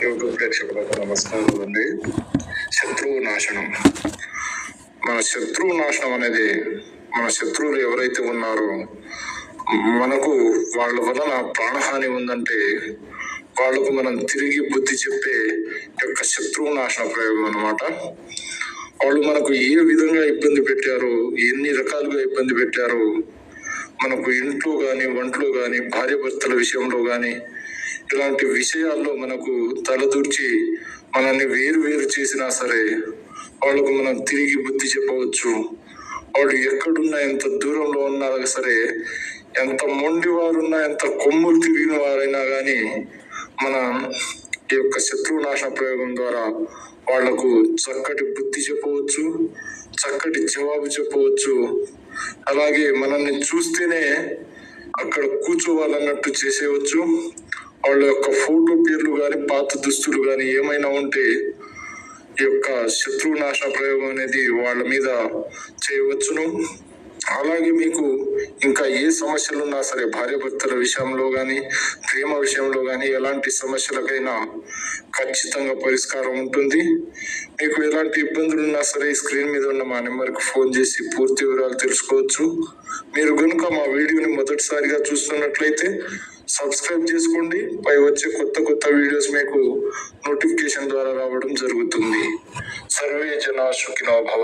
YouTube ప్రేక్షకులకు నమస్కారం అండి. శత్రువు నాశనం. మన శత్రువు నాశనం అనేది మన శత్రువులు ఎవరైతే ఉన్నారో మనకు వాళ్ళ వలన ప్రాణహాని ఉందంటే వాళ్ళకు మనం తిరిగి బుద్ధి చెప్పే యొక్క శత్రువు నాశన ప్రయోగం అన్నమాట. వాళ్ళు మనకు ఏ విధంగా ఇబ్బంది పెట్టారో, ఎన్ని రకాలుగా ఇబ్బంది పెట్టారో, మనకు ఇంట్లో కానీ వంటలో కానీ భార్య భర్తల విషయంలో కానీ ఇలాంటి విషయాల్లో మనకు తలదూర్చి మనల్ని వేరు చేసినా సరే వాళ్ళకు మనం తిరిగి బుద్ధి చెప్పవచ్చు. వాళ్ళు ఎక్కడున్నా, ఎంత దూరంలో ఉన్నా సరే, ఎంత మొండి వారున్నా, ఎంత కొమ్ములు తిరిగిన వారైనా కానీ మన ఈ యొక్క శత్రువు నాశన ప్రయోగం ద్వారా వాళ్లకు చక్కటి బుద్ధి చెప్పవచ్చు, చక్కటి జవాబు చెప్పవచ్చు. అలాగే మనల్ని చూస్తేనే అక్కడ కూర్చోవాలన్నట్టు చేసేయవచ్చు. వాళ్ళ యొక్క ఫోటో పేర్లు కానీ పాత దుస్తులు కానీ ఏమైనా ఉంటే ఈ యొక్క శత్రువు నాశన ప్రయోగం అనేది వాళ్ళ మీద చేయవచ్చును. అలాగే మీకు ఇంకా ఏ సమస్యలు ఉన్నా సరే, భార్యాభర్తల విషయంలో కానీ ప్రేమ విషయంలో కానీ ఎలాంటి సమస్యలకైనా ఖచ్చితంగా పరిష్కారం ఉంటుంది. మీకు ఎలాంటి ఇబ్బందులు ఉన్నా సరే స్క్రీన్ మీద ఉన్న మా నెంబర్కి ఫోన్ చేసి పూర్తి వివరాలు తెలుసుకోవచ్చు. మీరు కనుక మా వీడియోని మొదటిసారిగా చూస్తున్నట్లయితే సబ్స్క్రైబ్ చేసుకోండి. పై వచ్చే కొత్త వీడియోస్ మీకు నోటిఫికేషన్ ద్వారా రావడం జరుగుతుంది. సర్వే జనా సుఖినో భవంతు.